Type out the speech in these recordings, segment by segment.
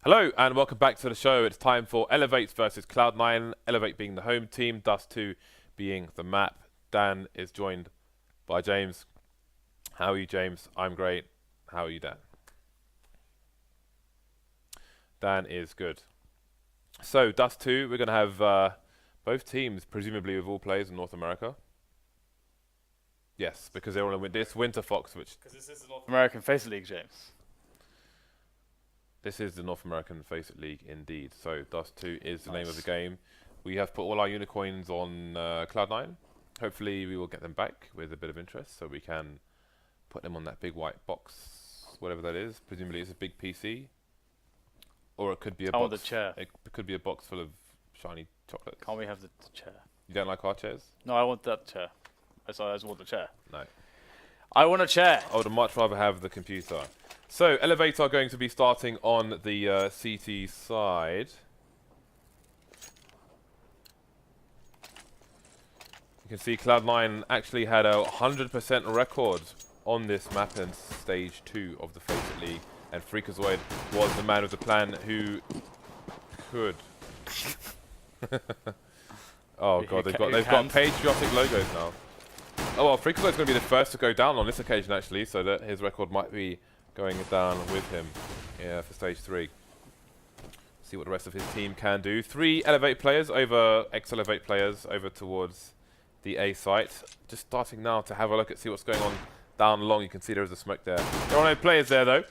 Hello and welcome back to the show. It's time for Elevate versus Cloud9. Elevate being the home team, Dust 2 being the map. Dan is joined by James. How are you, James? I'm great. How are you, Dan? Dan is good. So, Dust 2, we're going to have both teams, presumably with all players in North America. Yes, because they're on this Winter Fox, which... Because this is the North American FACEIT League, James. This is the North American FACEIT League indeed. So Dust 2 is the name of the game. We have put all our unicorns on Cloud9. Hopefully we will get them back with a bit of interest so we can put them on that big white box, whatever that is. Presumably it's a big PC. Or it could be a box. I want the chair. It could be a box full of shiny chocolates. Can't we have the chair? You don't like our chairs? No, I want that chair. I just want the chair. No. I want a chair. I would much rather have the computer. So, Elevate are going to be starting on the CT side. You can see Cloud9 actually had a 100% record on this map in Stage 2 of the FACEIT League. And Freakazoid was the man with the plan who could. Oh god, they've got patriotic logos now. Oh well, Freakazoid's going to be the first to go down on this occasion actually, so that his record might be going down with him for Stage 3. See what the rest of his team can do. 3 Elevate players over, ex-Elevate players over towards the A site. Just starting now to have a look at see what's going on down along. You can see there is a smoke there. There are no players there though.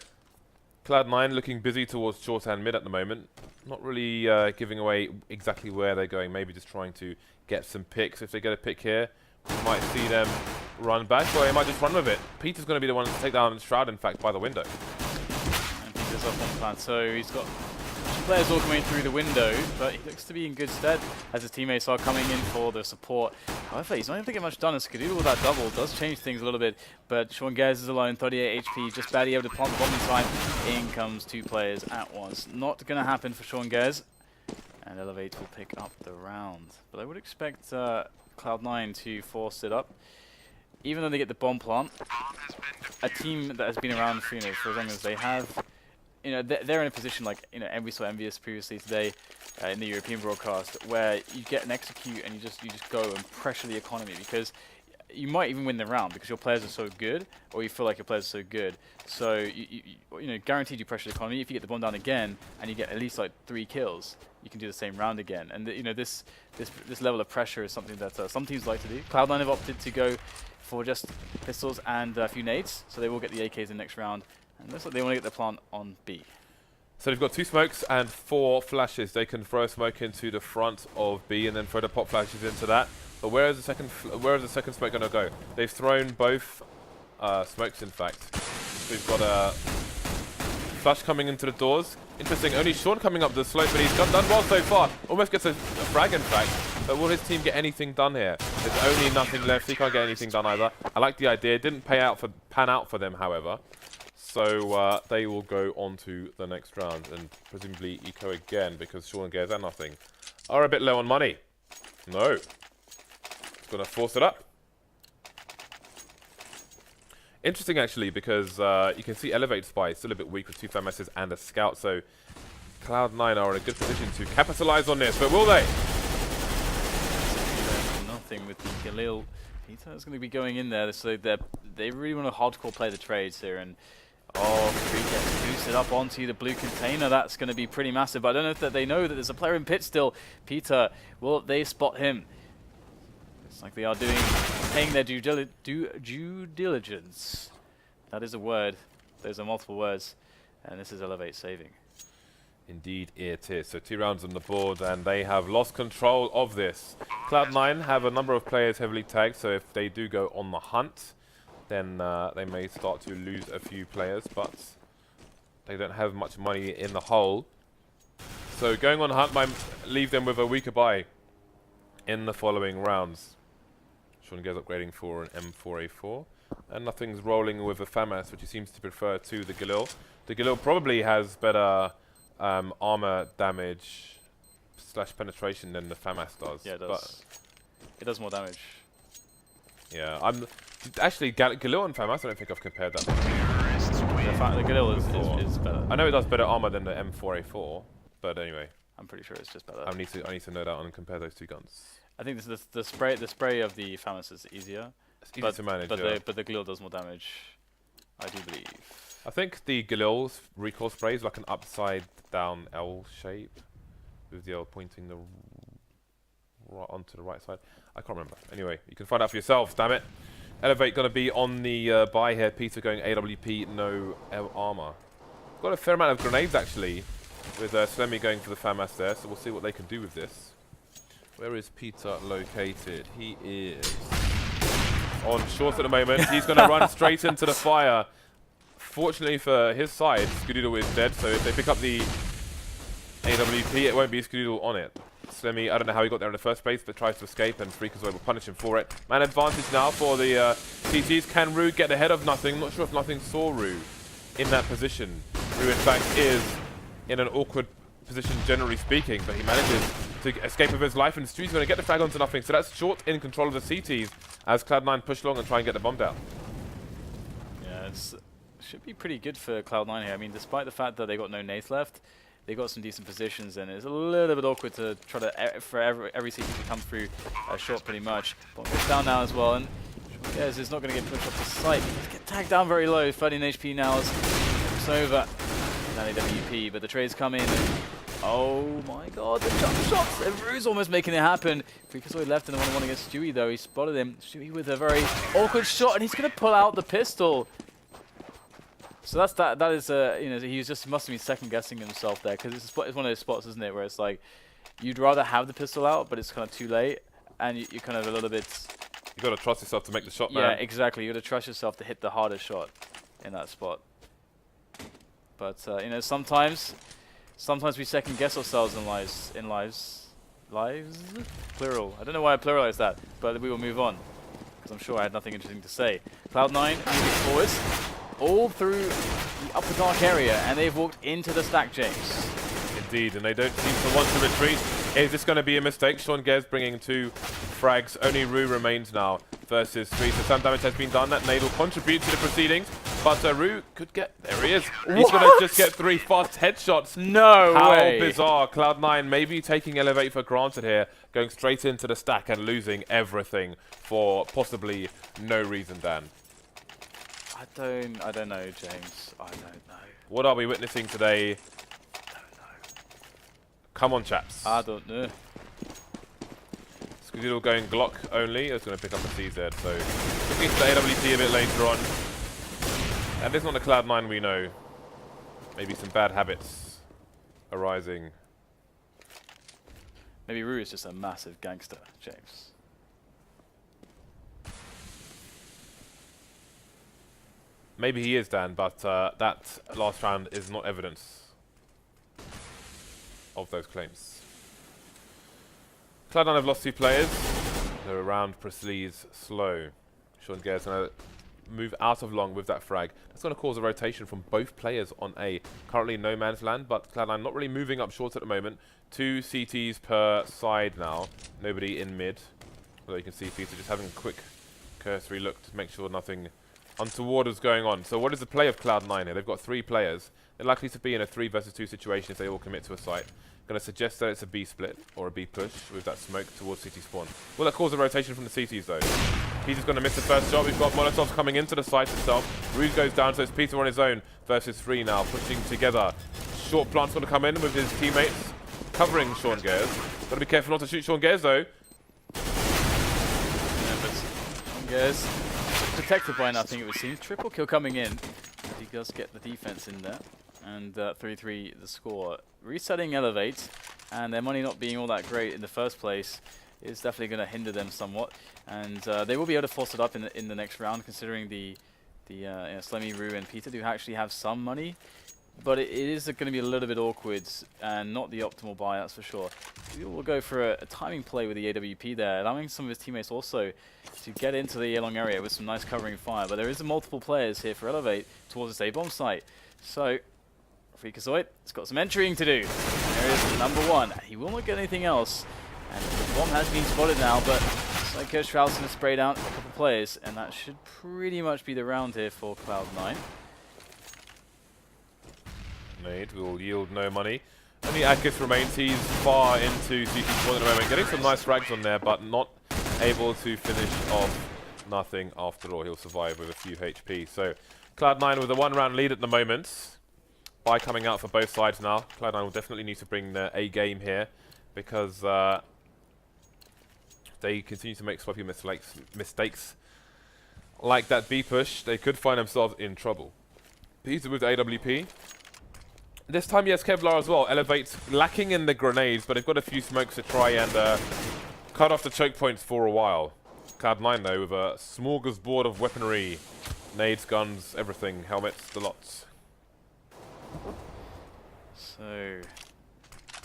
Cloud9 looking busy towards short and mid at the moment. Not really giving away exactly where they're going. Maybe just trying to get some picks. If they get a pick here, we might see them run back, or they might just run with it. Peter's going to be the one to take down Shroud, in fact, by the window. And Peter's up on plan, so he's got players all coming through the window, but he looks to be in good stead as his teammates are coming in for the support. However, he's not even getting much done, as Skadoodle with that double does change things a little bit, but Sean Gez is alone, 38 HP, just barely able to plant the bomb in time. In comes 2 players at once. Not going to happen for Sean Gez, and Elevate will pick up the round. But I would expect Cloud9 to force it up. Even though they get the bomb plant, a team that has been around for, for as long as they have, they're in a position like, and we saw Envious previously today in the European broadcast, where you get an execute and you just go and pressure the economy, because you might even win the round because your players are so good, or you feel like your players are so good. So you guaranteed you pressure the economy. If you get the bomb down again and you get at least like 3 kills, you can do the same round again. And this level of pressure is something that some teams like to do. Cloud9 have opted to go for just pistols and a few nades, so they will get the AKs in the next round. And looks like they want to get the plant on B. So they've got 2 smokes and 4 flashes. They can throw a smoke into the front of B and then throw the pop flashes into that. But where is the second smoke going to go? They've thrown both smokes, in fact. We've got a flash coming into the doors. Interesting, only Sean coming up the slope, but he's done well so far. Almost gets a frag, in fact. But will his team get anything done here? There's only nothing left. He can't get anything done either. I like the idea. It didn't pan out for them, however. So they will go on to the next round and presumably eco again, because Sean and Gez and nothing are a bit low on money. No. It's going to force it up. Interesting, actually, because you can see Elevate Spy is still a bit weak with 2 FAMASs and a Scout, so Cloud9 are in a good position to capitalize on this, but will they? Nothing with the Galil. Peter is going to be going in there, so they really want to hardcore play the trades here, and Free gets boosted up onto the blue container. That's going to be pretty massive, but I don't know if they know that there's a player in pit still. Peter, will they spot him? It's like they are paying their due diligence. That is a word. Those are multiple words. And this is Elevate saving. Indeed it is. So 2 rounds on the board, and they have lost control of this. Cloud9 have a number of players heavily tagged, so if they do go on the hunt, then they may start to lose a few players, but they don't have much money in the hole. So going on the hunt might leave them with a weaker buy in the following rounds. Sean Gez upgrading for an M4A4, and nothing's rolling with a FAMAS, which he seems to prefer to the Galil. The Galil probably has better armor damage / penetration than the FAMAS does. Yeah, it does. But it does more damage. Yeah, actually Galil and FAMAS, I don't think I've compared that much. the Galil is better. I know it does better armor than the M4A4, but anyway. I'm pretty sure it's just better. I need to note out and compare those two guns. I think the spray of the FAMAS is easier. It's easier to manage, but the Galil does more damage, I do believe. I think the Galil's recoil spray is like an upside down L shape, with the L pointing onto the right side. I can't remember. Anyway, you can find out for yourselves, damn it. Elevate going to be on the buy here. Peter going AWP, no armor. Got a fair amount of grenades actually, with Slemmy going for the FAMAS there, so we'll see what they can do with this. Where is Peter located? He is on short at the moment. He's going to run straight into the fire. Fortunately for his side, Skadoodle is dead, so if they pick up the AWP, it won't be Skadoodle on it. Slemmy, I don't know how he got there in the first place, but tries to escape, and Freakazoid will punish him for it. Man advantage now for the CTs. Can Rue get ahead of Nothing? Not sure if Nothing saw Rue in that position. Rue, in fact, is in an awkward position, generally speaking, but he manages to escape with his life, and Stu's going to get the frag onto Nothing, so that's short in control of the CTs as Cloud9 push long and try and get the bomb down. Yeah, should be pretty good for Cloud9 here. I mean, despite the fact that they got no nades left, they got some decent positions, and it's a little bit awkward to try to for every CT to come through short pretty much. Bomb gets down now as well, and Guez is not going to get pushed off the site. He's get tagged down very low. 13 HP now as it's over. That AWP, but the trades come in. Oh my god, the jump shots! Rue's almost making it happen. Freakazoid left in the 1-on-1 against Stewie though. He spotted him. Stewie with a very awkward shot, and he's going to pull out the pistol. So that is you know, he just must have been second guessing himself there, because it's one of those spots, isn't it, where it's like you'd rather have the pistol out, but it's kind of too late, and you're kind of a little bit. You got to trust yourself to make the shot, man. Yeah, exactly. You got to trust yourself to hit the hardest shot in that spot. But you know, sometimes we second guess ourselves in lives, plural. I don't know why I pluralized that, but we will move on, because I'm sure I had nothing interesting to say. Cloud9 moving forwards, all through the upper dark area, and they've walked into the stack, James. Indeed, and they don't seem to want to retreat. Is this going to be a mistake? Sean Guez bringing 2 frags. Only Rue remains now versus 3. So some damage has been done. That nade will contribute to the proceedings. But Rue could get... There he is. He's going to just get 3 fast headshots. No way. How bizarre. Cloud9 maybe taking Elevate for granted here. Going straight into the stack and losing everything for possibly no reason, Dan. I don't know, James. I don't know. What are we witnessing today? Come on, chaps. I don't know. Skadoodle going Glock only. It's going to pick up a CZ, so looking to the AWP a bit later on. And this is not the Cloud9 we know. Maybe some bad habits arising. Maybe Rue is just a massive gangster, James. Maybe he is, Dan, but that last round is not evidence of those claims. Cloud9 have lost 2 players. They're around Presley's slow. Sean Guez going to move out of long with that frag. That's going to cause a rotation from both players on A. Currently no man's land, but Cloud9 not really moving up short at the moment. 2 CTs per side now. Nobody in mid. Although you can see Peter just having a quick cursory look to make sure nothing untoward is going on. So what is the play of Cloud9 here? They've got 3 players. They're likely to be in a 3 versus 2 situation if they all commit to a site. Going to suggest that it's a B split or a B push with that smoke towards CT spawn. Will that cause a rotation from the CTs though? He's just going to miss the first shot. We've got Molotovs coming into the site itself. Ruse goes down, so it's Peter on his own versus 3 now, pushing together. Short plant's going to come in with his teammates covering Sean Guez. Got to be careful not to shoot Sean Guez though. Yeah, but Sean Guez protected by Nothing, it would seem. Triple kill coming in. He does get the defense in there. And 3-3 the score. Resetting Elevate, and their money not being all that great in the first place is definitely going to hinder them somewhat. And they will be able to force it up in the next round, considering the you know, Slemmy, Rue, and Peter do actually have some money. But it is going to be a little bit awkward and not the optimal buy, that's for sure. We'll go for a timing play with the AWP there, allowing some of his teammates also to get into the A-long area with some nice covering fire. But there is multiple players here for Elevate towards this A-bomb site. So Freakazoid has got some entering to do. There is number 1. He will not get anything else. And the bomb has been spotted now, but Psycho Strauss going to spray down a couple players, and that should pretty much be the round here for Cloud9. nade will yield no money. Only Akis remains. He's far into CT4 at the moment, getting some nice frags on there, but not able to finish off nothing after all. He'll survive with a few HP. So Cloud9 with a 1-round lead at the moment. By coming out for both sides now. Cloud9 will definitely need to bring the A game here because they continue to make swappy mistakes like that B push. They could find themselves in trouble. Peter with the AWP. This time he has Kevlar as well. Elevate's lacking in the grenades, but they've got a few smokes to try and cut off the choke points for a while. Cloud9 though with a smorgasbord of weaponry. Nades, guns, everything. Helmets, the lots. So, a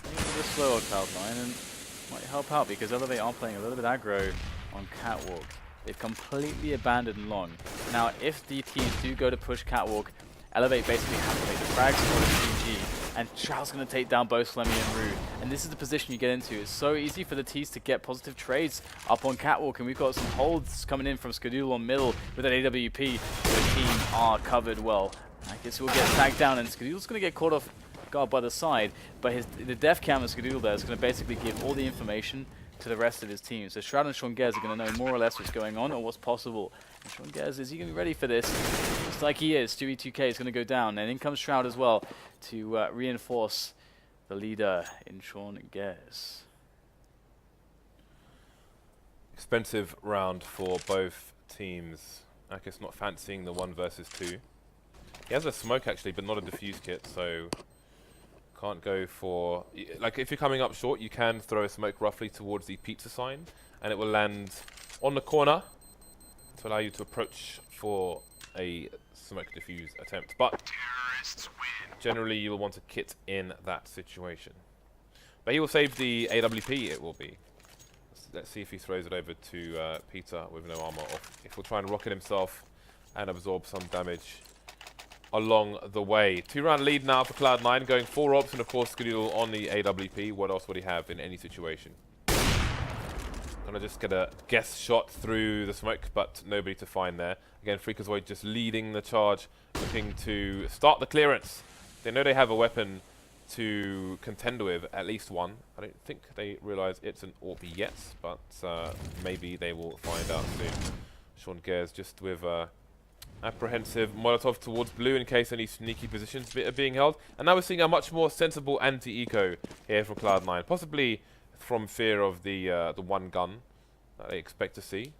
little bit slow on Cloud9 and might help out because Elevate are playing a little bit aggro on Catwalk. They've completely abandoned Long. Now, if the teams do go to push Catwalk, Elevate basically have to make the frags for the CG, and Shroud's going to take down both Slemmy and Rude. And this is the position you get into. It's so easy for the T's to get positive trades up on Catwalk, and we've got some holds coming in from Skadoodle on middle with an AWP. The team are covered well. I guess we'll get tagged down, and Skadoodle's going to get caught off guard by the side, but the def cam of Skadoodle there is going to basically give all the information to the rest of his team. So Shroud and Sean Gez are going to know more or less what's going on or what's possible. And Sean Gez, is he going to be ready for this? Just like he is, 2v2k is going to go down, and in comes Shroud as well to reinforce the leader in Sean Gez. Expensive round for both teams. Akis not fancying the 1 versus 2. He has a smoke actually, but not a defuse kit, so can't go for... Like, if you're coming up short, you can throw a smoke roughly towards the pizza sign, and it will land on the corner to allow you to approach for a smoke defuse attempt. But generally, you will want a kit in that situation. But he will save the AWP, it will be. Let's see if he throws it over to Peter with no armor, or if he'll try and rocket himself and absorb some damage along the way. 2-round lead now for Cloud9, going 4 ops, and of course Skadoodle on the AWP. What else would he have in any situation? Gonna just get a guess shot through the smoke, but nobody to find there. Again, Freakazoid just leading the charge, looking to start the clearance. They know they have a weapon to contend with, at least one. I don't think they realize it's an AWP yet, but maybe they will find out soon. Sean Gez just with apprehensive Molotov towards blue in case any sneaky positions are being held. And now we're seeing a much more sensible anti-eco here from Cloud9, possibly from fear of the one gun that they expect to see.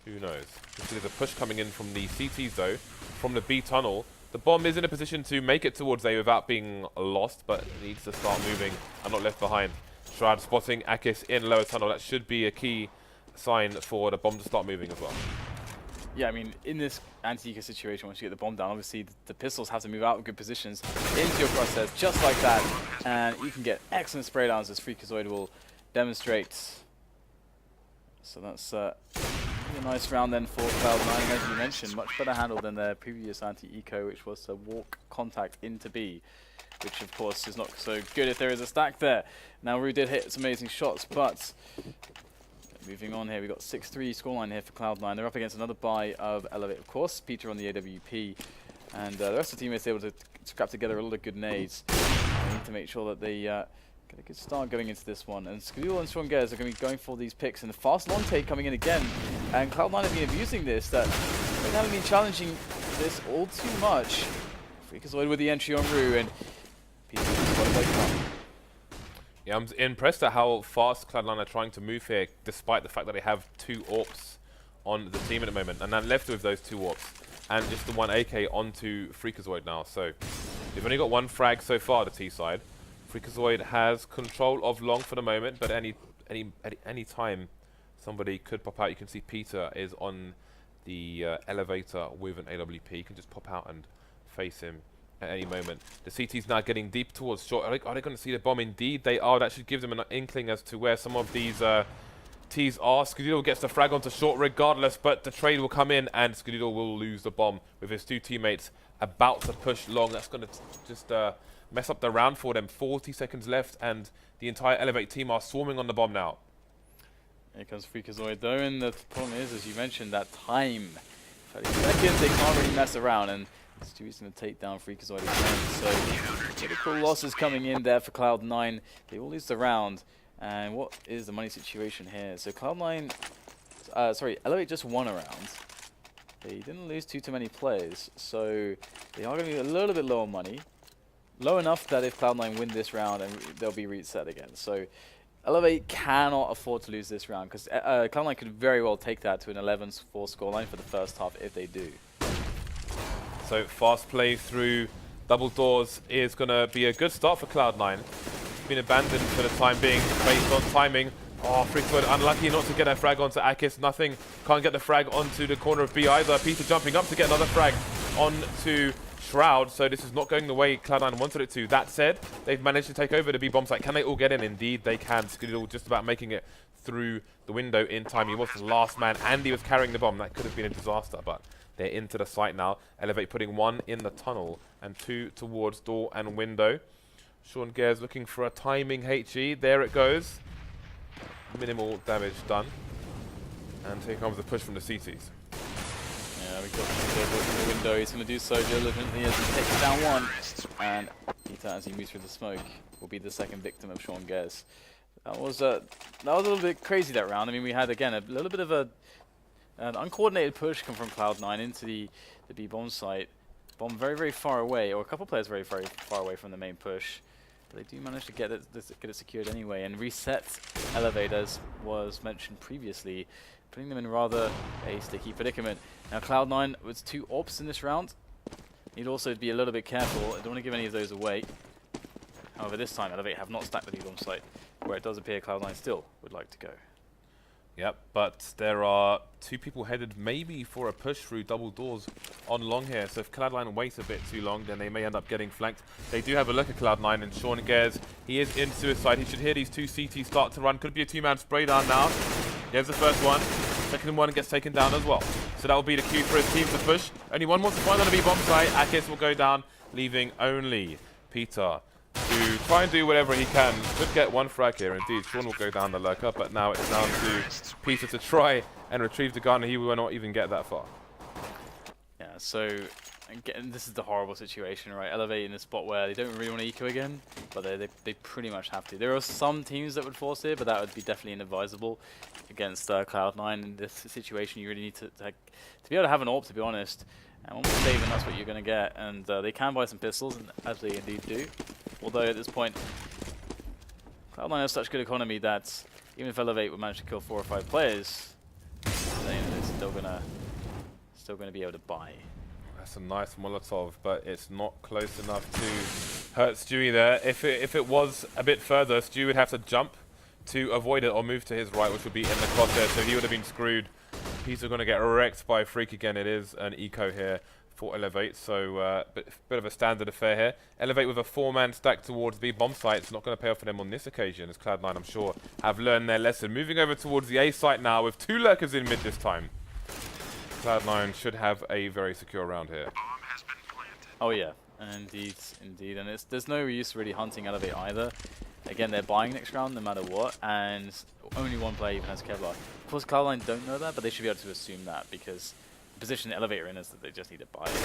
Who knows? There's a push coming in from the CTs though, from the B tunnel. The bomb is in a position to make it towards A without being lost, but needs to start moving and not left behind. Shroud spotting Akis in lower tunnel. That should be a key sign for the bomb to start moving as well. Yeah, I mean, in this anti-eco situation, once you get the bomb down, obviously the pistols have to move out of good positions into your crosshairs, just like that. And you can get excellent spray downs, as Freakazoid will demonstrate. So that's a nice round then for Cloud9, as you mentioned. Much better handle than their previous anti-eco, which was to walk contact into B, which of course is not so good if there is a stack there. Now, Rue did hit some amazing shots, but moving on here, we got 6-3 scoreline here for Cloud9. They're up against another buy of Elevate, of course. Peter on the AWP, and the rest of the teammates able to scrap together a lot of good nades. They need to make sure that they get a good start going into this one. And Skadoodle and Sean Gez are going to be going for these picks, and the fast long take coming in again. And Cloud9 have been abusing this. That they haven't been challenging this all too much. Freakazoid with the entry on Rue, and Peter just got to play come. Yeah, I'm impressed at how fast Cloud9 are trying to move here, despite the fact that they have 2 AWPs on the team at the moment. And then left with those 2 AWPs, and just the 1 AK onto Freakazoid now. So they've only got 1 frag so far, the T side. Freakazoid has control of long for the moment, but at any time somebody could pop out. You can see Peter is on the elevator with an AWP. You can just pop out and face him at any moment. The CT's now getting deep towards short. Are they going to see the bomb? Indeed they are. That should give them an inkling as to where some of these T's are. Skadoodle gets the frag onto short regardless, but the trade will come in and Skadoodle will lose the bomb with his 2 teammates about to push long. That's going to just mess up the round for them. 40 seconds left and the entire Elevate team are swarming on the bomb now. Here comes Freakazoid though, and the problem is, as you mentioned, that time. 30 seconds, they can't really mess around, and Stewie's going to take down Freakazoid again. So critical losses coming in there for Cloud9. They will lose the round. And what is the money situation here? So Cloud9, Elevate just won a round. They didn't lose too many players, so they are going to be a little bit low on money. Low enough that if Cloud9 win this round, and they'll be reset again. So Elevate cannot afford to lose this round, because Cloud9 could very well take that to an 11-4 scoreline for the first half if they do. So fast play through double doors is going to be a good start for Cloud9. Been abandoned for the time being based on timing. Oh, Freakazoid unlucky not to get a frag onto Akis. Nothing, can't get the frag onto the corner of B either. Peter jumping up to get another frag onto Shroud, so this is not going the way Cloud9 wanted it to. That said, they've managed to take over the B bomb site. Can they all get in? Indeed, they can. Skedoodle just about making it through the window in time. He was the last man, and he was carrying the bomb. That could have been a disaster, but they're into the site now. Elevate putting 1 in the tunnel and 2 towards door and window. Sean Gares looking for a timing HE. There it goes. Minimal damage done. And here comes the push from the CTs. Yeah, we got in the window. He's going to do so diligently as he takes down 1. And Peter, as he moves through the smoke, will be the second victim of Sean Gares. That was a little bit crazy that round. I mean, we had, again, a little bit of an uncoordinated push come from Cloud9 into the B bomb site. Bomb very, very far away, or a couple players very, very far away from the main push. But they do manage to get it secured anyway and reset Elevate, as was mentioned previously, putting them in rather a sticky predicament. Now Cloud9 with 2 AWPs in this round. Need also to be a little bit careful. I don't want to give any of those away. However, this time Elevate have not stacked the B bomb site, where it does appear Cloud9 still would like to go. Yep, but there are 2 people headed maybe for a push through double doors on long here. So if Cloud9 waits a bit too long, then they may end up getting flanked. They do have a look at Cloud9, and Sean Gares, he is in suicide. He should hear these 2 CTs start to run. Could be a 2-man spray down now. Here's the first one. Second one gets taken down as well. So that will be the cue for his team to push. Only one wants to find on the B bomb site. Akis will go down, leaving only Peter to try and do whatever he can. Could get 1 frag here. Indeed, Sean will go down the lurker, but now it's down to Peter to try and retrieve the gun, and he will not even get that far. Yeah, so again, this is the horrible situation, right? Elevate in a spot where they don't really want to eco again, but they pretty much have to. There are some teams that would force it, but that would be definitely inadvisable against Cloud9 in this situation. You really need to be able to have an AWP, to be honest. And one more save, and that's what you're going to get. And they can buy some pistols, and as they indeed do. Although at this point, Cloud9 has such good economy that even if Elevate would manage to kill 4 or 5 players, they're still gonna be able to buy. That's a nice Molotov, but it's not close enough to hurt Stewie there. If it was a bit further, Stewie would have to jump to avoid it or move to his right, which would be in the crosshair, so he would have been screwed. He's going to get wrecked by Freak again. It is an eco here for Elevate, so bit of a standard affair here. Elevate with a 4-man stack towards the bomb site. It's not going to pay off for them on this occasion, as Cloud9, I'm sure, have learned their lesson. Moving over towards the A site now with 2 lurkers in mid this time. Cloud9 should have a very secure round here. Oh yeah, indeed, indeed, and there's no use really hunting Elevate either. Again, they're buying next round no matter what, and only 1 player even has Kevlar. Of course, Cloud9 don't know that, but they should be able to assume that, because the position the Elevator in is that they just need to buy it.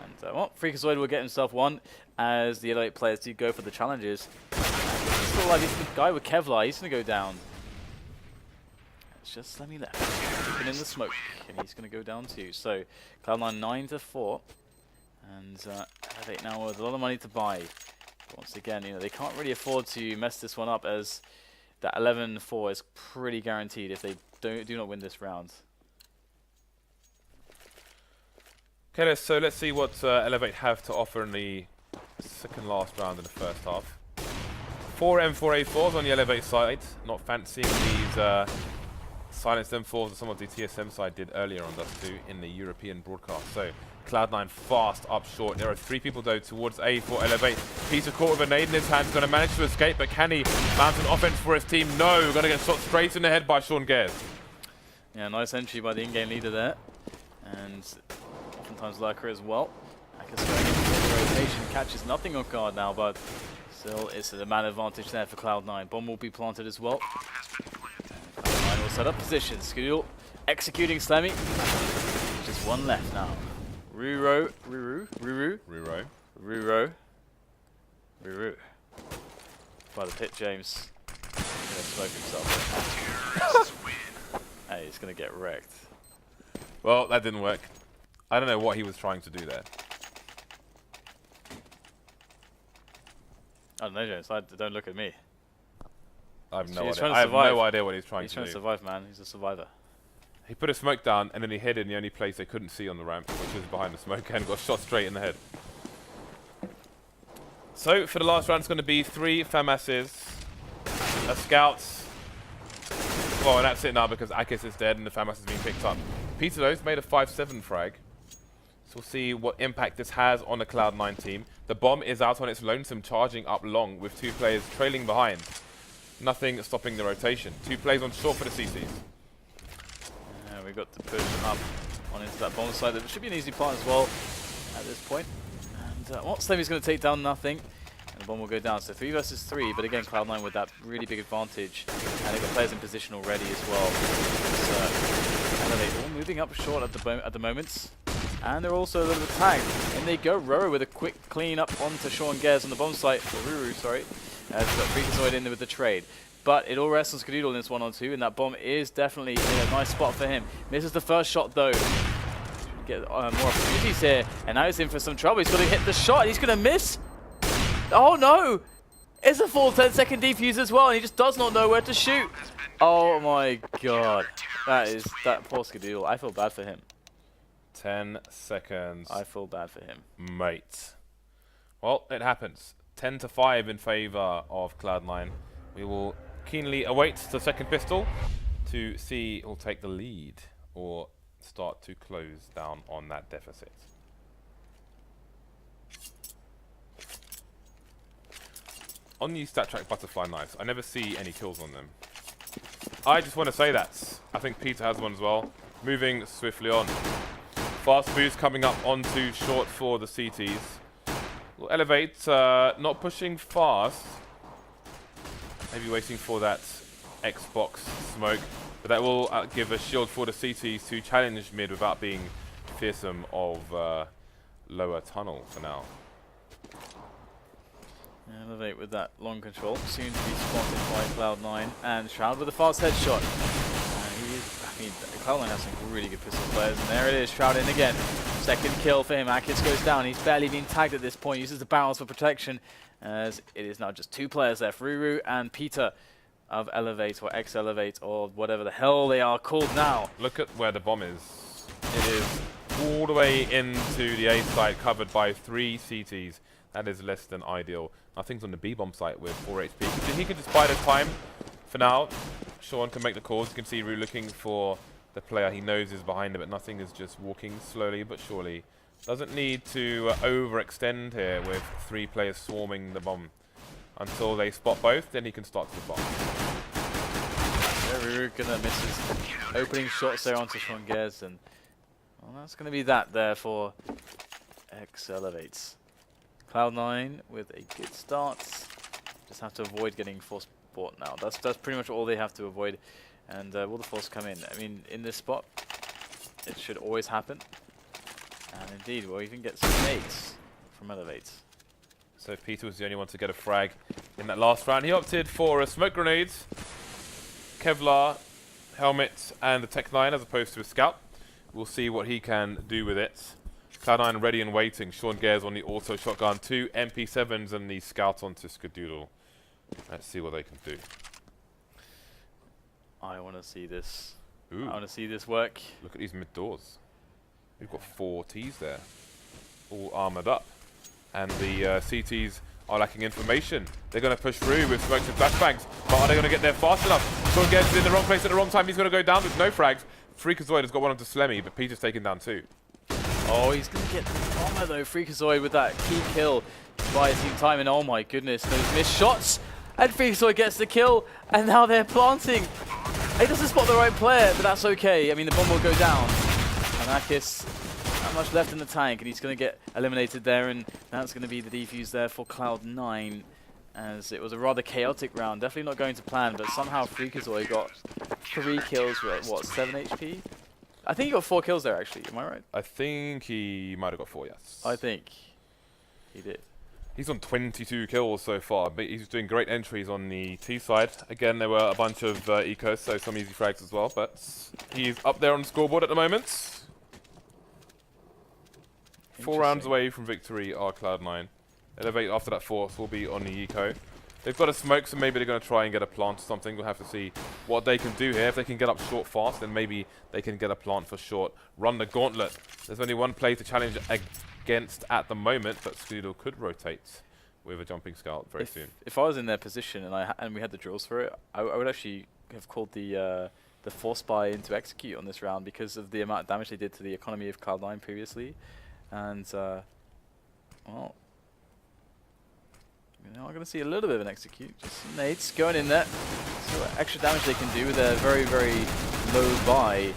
And well, Freakazoid will get himself 1 as the Elevate players do go for the challenges. Still like the guy with Kevlar, he's going to go down. It's just Slemmy left, keeping in the smoke, and he's going to go down too. So Cloud9 9-4, and Elevate now with a lot of money to buy. But once again, they can't really afford to mess this one up, as that 11-4 is pretty guaranteed if they do not win this round. Okay, so let's see what Elevate have to offer in the second last round in the first half. 4 M4A4s on the Elevate side. Not fancying these silenced M4s that some of the TSM side did earlier on Dust 2 in the European broadcast. So Cloud9 fast up short. There are 3 people though towards A for Elevate. Peter caught with a nade in his hand, going to manage to escape, but can he mount an offense for his team? No, going to get shot straight in the head by Sean Gares. Yeah, nice entry by the in-game leader there, and oftentimes lurker as well. Akis going into the rotation, catches nothing on guard now, but still it's a man advantage there for Cloud9. Bomb will be planted as well. Cloud9 will set up position. Skedoodle executing Slemmy. Just 1 left now. Ruro. By the pit, James. He's gonna smoke himself. Hey, he's gonna get wrecked. Well, that didn't work. I don't know what he was trying to do there. I don't know, James. Don't look at me. I have no He's idea. trying to I have survive. no idea what he's trying He's to trying do. to survive, man. He's a survivor. He put a smoke down and then he hid in the only place they couldn't see on the ramp, which was behind the smoke, and got shot straight in the head. So for the last round, it's going to be 3 FAMASes, a scout. Well, and that's it now because Akis is dead and the FAMAS is being picked up. Peter though's made a 5-7 frag. So we'll see what impact this has on the Cloud9 team. The bomb is out on its lonesome, charging up long with 2 players trailing behind. Nothing stopping the rotation. 2 players on short for the CCs. We got to push up on into that bomb side. That should be an easy part as well at this point. And well, Slemy's going to take down nothing. And the bomb will go down. So 3 versus 3. But again, Cloud9 with that really big advantage. And they've got players in position already as well. So, and they're all moving up short at the moment. And they're also a little bit tagged. And they go Roro with a quick clean up onto Sean Gares on the bomb site. Or Ruru, sorry. As Freakazoid in there with the trade. But it all rests on Skadoodle in this 1-on-2, and that bomb is definitely in a nice spot for him. Misses the first shot though. Get more opportunities here, and now he's in for some trouble. He's got to hit the shot. He's going to miss. Oh no! It's a full 10-second defuse as well, and he just does not know where to shoot. Oh my god. That poor Skadoodle. I feel bad for him. 10 seconds. I feel bad for him. Mate. Well, it happens. 10-5 in favor of Cloud9. We will keenly await the second pistol to see who'll take the lead or start to close down on that deficit. On these StatTrak butterfly knives, I never see any kills on them. I just want to say that. I think Peter has one as well. Moving swiftly on. Fast boost coming up onto short for the CTs. We'll elevate, not pushing fast. Maybe waiting for that Xbox smoke, but that will give a shield for the CTs to challenge mid without being fearsome of lower tunnel for now. Elevate with that long control, soon to be spotted by Cloud9, and Shroud with a fast headshot. Cloud9 has some really good pistol players, and there it is, Shroud in again. Second kill for him, Akis goes down, he's barely been tagged at this point, uses the barrels for protection, as it is now just 2 players left, Ruru and Peter of Elevate, or X-Elevate, or whatever the hell they are called now. Look at where the bomb is. It is all the way into the A site, covered by 3 CTs. That is less than ideal. Nothing's on the B bomb site with 4 HP. He can just buy the time for now. Sean can make the calls. You can see Ruru looking for the player he knows is behind him, but nothing is just walking slowly but surely. Doesn't need to overextend here with 3 players swarming the bomb. Until they spot both, then he can start to bomb. Ruru gonna miss his opening shots there onto Sean Gares, and well, that's gonna be that there for X-Elevates. Cloud9 with a good start. Just have to avoid getting force bought now. That's pretty much all they have to avoid. And will the force come in? I mean, in this spot, it should always happen. And indeed, we'll even get some nades from Elevates. So Peter was the only one to get a frag in that last round. He opted for a smoke grenade, Kevlar, helmet, and the Tech 9 as opposed to a scout. We'll see what he can do with it. Cloud9 ready and waiting. Sean Gares on the auto shotgun. 2 MP7s and the scout onto Skadoodle. Let's see what they can do. I want to see this. Ooh. I want to see this work. Look at these mid doors. We've got 4 Ts there, all armored up. And the CTs are lacking information. They're going to push through with smokes and flashbangs, but are they going to get there fast enough? Sean Gares is in the wrong place at the wrong time. He's going to go down with no frags. Freakazoid has got one onto Slemmy, but Peter's taken down 2. Oh, he's going to get the bomber though. Freakazoid with that key kill by his team time, and oh my goodness, those missed shots. And Freakazoid gets the kill, and now they're planting. He doesn't spot the right player, but that's okay. I mean, the bomb will go down. And Akis, not much left in the tank, and he's going to get eliminated there, and that's going to be the defuse there for Cloud9, as it was a rather chaotic round. Definitely not going to plan, but somehow Freakazoid got 3 kills with, what, 7 HP? I think he got 4 kills there, actually. Am I right? I think he might have got 4, yes. I think he did. He's on 22 kills so far, but he's doing great entries on the T side. Again, there were a bunch of ecos, so some easy frags as well, but he's up there on the scoreboard at the moment. 4 rounds away from victory are Cloud9. Elevate after that 4th will be on the eco. They've got a smoke, so maybe they're going to try and get a plant or something. We'll have to see what they can do here. If they can get up short fast, then maybe they can get a plant for short. Run the gauntlet. There's only one play to challenge against at the moment, but Scoodle could rotate with a jumping scout very soon. If I was in their position and we had the drills for it, I would actually have called the force buy into execute on this round because of the amount of damage they did to the economy of Cloud9 previously. And, well, you know, I'm going to see a little bit of an execute. Just some nades going in there. So extra damage they can do with their very, very low buy.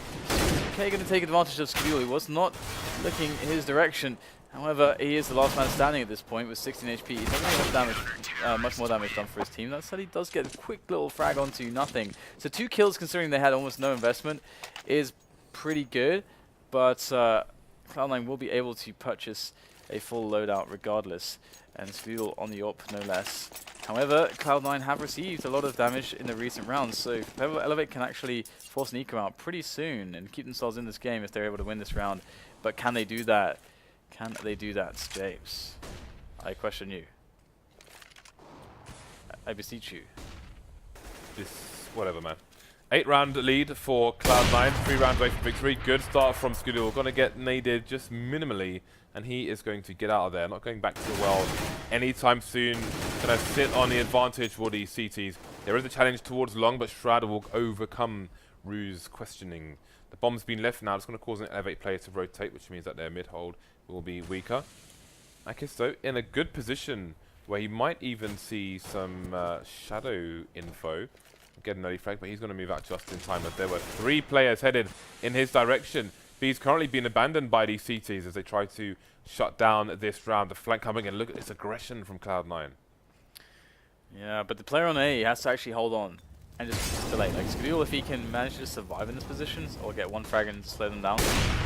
Okay, going to take advantage of Skadul. He was not looking his direction. However, he is the last man standing at this point with 16 HP. He's not going to have damage, much more damage done for his team. That said, he does get a quick little frag onto nothing. So 2 kills, considering they had almost no investment, is pretty good. But Cloud9 will be able to purchase a full loadout regardless. And Scoodle on the AWP, no less. However, Cloud9 have received a lot of damage in the recent rounds, so Elevate can actually force an eco out pretty soon and keep themselves in this game if they're able to win this round. But can they do that? Can they do that, James? I question you. I beseech you. Whatever, man. 8-round lead for Cloud9. 3 rounds away from victory. Good start from Scoodle. Going to get naded just minimally. And he is going to get out of there. Not going back to the well anytime soon. Going to sit on the advantage for the CTs. There is a challenge towards long, but Shroud will overcome Rue's questioning. The bomb's been left now. It's going to cause an Elevate player to rotate, which means that their mid-hold will be weaker. Akisto in a good position where he might even see some shadow info. Get an early frag, but he's going to move out just in time as there were 3 players headed in his direction. He's currently been abandoned by these CTs as they try to shut down this round. The flank coming in. Look at this aggression from Cloud9. Yeah, but the player on A has to actually hold on and just delay. Like Skadul, if he can manage to survive in this position or get 1 frag and slow them down,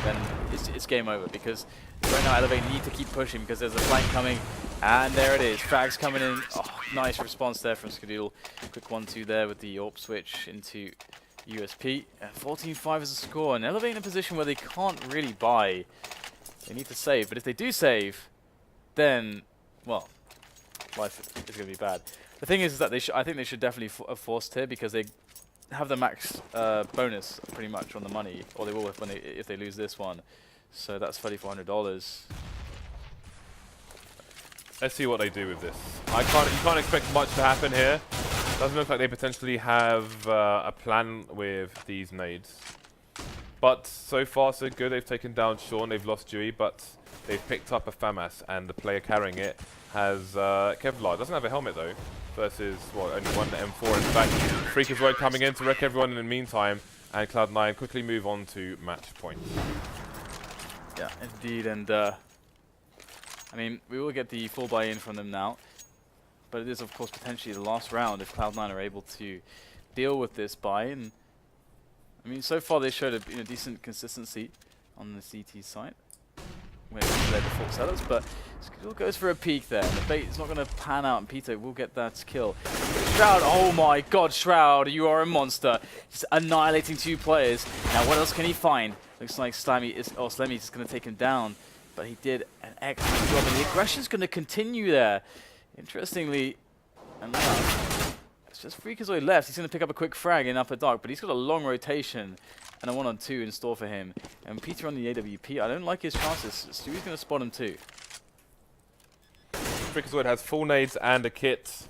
then it's game over because right now Elevate need to keep pushing because there's a flank coming. And there it is. Frags coming in. Oh, nice response there from Skadul. Quick 1-2 there with the AWP switch into USP. 14-5 is a score, and Elevate in a position where they can't really buy. They need to save, but if they do save, then, well, life is going to be bad. The thing is that I think they should definitely have forced here because they have the max bonus pretty much on the money, or they will if they lose this one. So that's $3,400. Let's see what they do with this. You can't expect much to happen here. Doesn't look like they potentially have a plan with these nades. But so far so good. They've taken down Sean, they've lost Dewey, but they've picked up a FAMAS, and the player carrying it has Kevlar. Doesn't have a helmet though, versus, well, only one M4 in fact. Freaker's Void coming in to wreck everyone in the meantime, and Cloud9 quickly move on to match point. Yeah, indeed, and I mean, we will get the full buy-in from them now. But it is, of course, potentially the last round if Cloud9 are able to deal with this buy-in. I mean, so far they showed a decent consistency on the CT side when it comes to their default setups, but Skadul goes for a peek there. The bait is not going to pan out, and Peter will get that kill. Shroud, oh my god, Shroud, you are a monster. Just annihilating 2 players. Now, what else can he find? Looks like Slemmy is just going to take him down, but he did an excellent job, and the aggression's going to continue there. Interestingly enough, it's just Freakazoid left. He's going to pick up a quick frag in upper dark, but he's got a long rotation and a 1-on-2 in store for him. And Peter on the AWP, I don't like his chances. Stewie's going to spot him too. Freakazoid has full nades and a kit,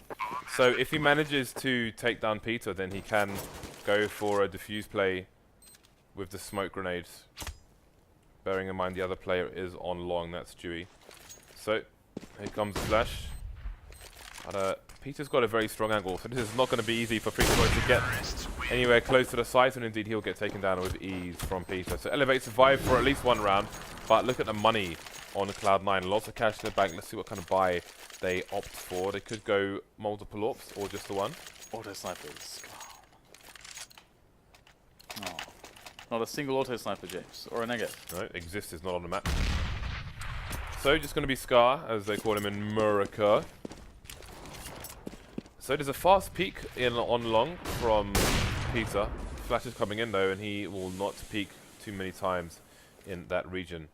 so if he manages to take down Peter, then he can go for a defuse play with the smoke grenades. Bearing in mind the other player is on long, that's Dewey. So, here comes the flash. But Peter's got a very strong angle, so this is not going to be easy for Freakazoid to get anywhere close to the site, and indeed he'll get taken down with ease from Peter. So Elevate survived for at least 1 round, but look at the money on Cloud9. Lots of cash in the bank. Let's see what kind of buy they opt for. They could go multiple AWPs or just the one. Auto snipers. Oh. Not a single auto sniper, James, or a negative. No, Exist is not on the map. So just going to be Scar, as they call him in America. So there's a fast peek in on long from Peter. Flash is coming in though, and he will not peek too many times in that region.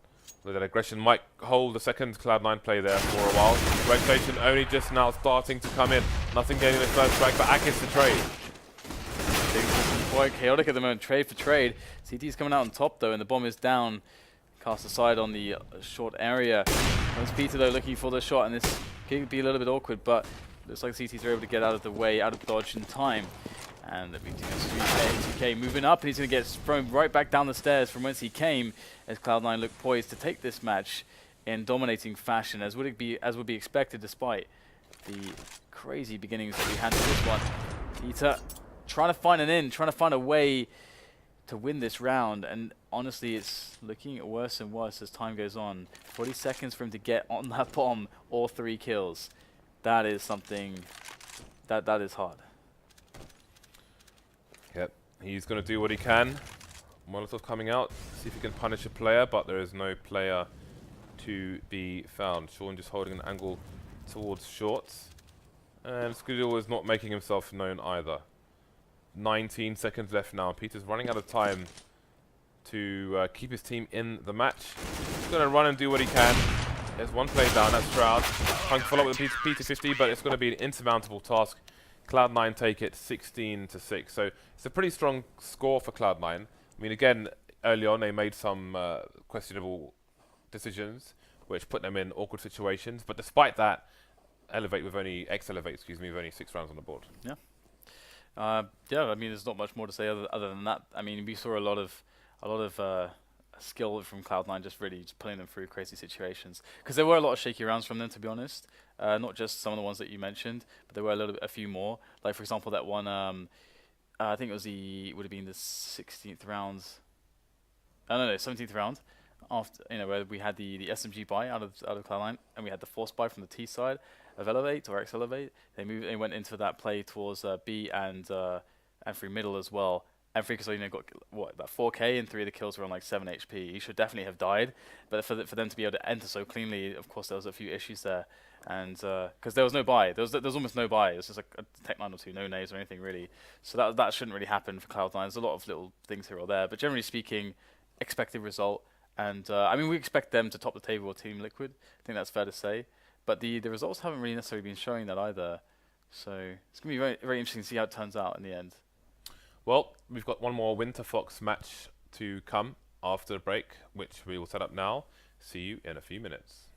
That aggression might hold the second Cloud9 play there for a while. Rotation only just now starting to come in. Nothing getting the first strike, but Akis to trade. Things looking quite chaotic at the moment, trade for trade. CT's coming out on top though, and the bomb is down. Cast aside on the short area. There's Peter though looking for the shot, and this could be a little bit awkward, but looks like CTs are able to get out of the way, out of dodge in time. And the BTS 2K moving up, and he's going to get thrown right back down the stairs from whence he came, as Cloud9 look poised to take this match in dominating fashion, as would be expected despite the crazy beginnings that we had to this one. Peter trying to find an in, trying to find a way to win this round, and honestly it's looking worse and worse as time goes on. 40 seconds for him to get on that bomb, or 3 kills. That is something that is hard. Yep, he's going to do what he can. Molotov coming out, see if he can punish a player, but there is no player to be found. Sean just holding an angle towards shorts. And Skudil is not making himself known either. 19 seconds left now. Peter's running out of time to keep his team in the match. He's going to run and do what he can. There's one play down, that's Shroud. Trying to follow up with the P250, but it's going to be an insurmountable task. Cloud9 take it 16-6. So it's a pretty strong score for Cloud9. I mean, again, early on they made some questionable decisions, which put them in awkward situations. But despite that, X-Elevate with only 6 rounds on the board. Yeah. Yeah, I mean, there's not much more to say other than that. I mean, we saw a lot of skill from Cloud9, just putting them through crazy situations. Because there were a lot of shaky rounds from them, to be honest. Not just some of the ones that you mentioned, but there were a few more. Like for example, that one. I think it was would have been the 16th round. No, 17th round. After where we had the SMG buy out of Cloud9, and we had the force buy from the T side of Elevate or X-Elevate. They went into that play towards B and through middle as well. And Freakazoid got what, about 4k, and 3 of the kills were on like 7 HP. He should definitely have died, but for them to be able to enter so cleanly, of course there was a few issues there, and because there was no buy, there was almost no buy. It was just like a tech 9 or 2, no nades or anything really. So that shouldn't really happen for Cloud9. There's a lot of little things here or there, but generally speaking, expected result. And I mean, we expect them to top the table with Team Liquid. I think that's fair to say. But the results haven't really necessarily been showing that either. So it's going to be very, very interesting to see how it turns out in the end. Well, we've got one more Winter Fox match to come after the break, which we will set up now. See you in a few minutes.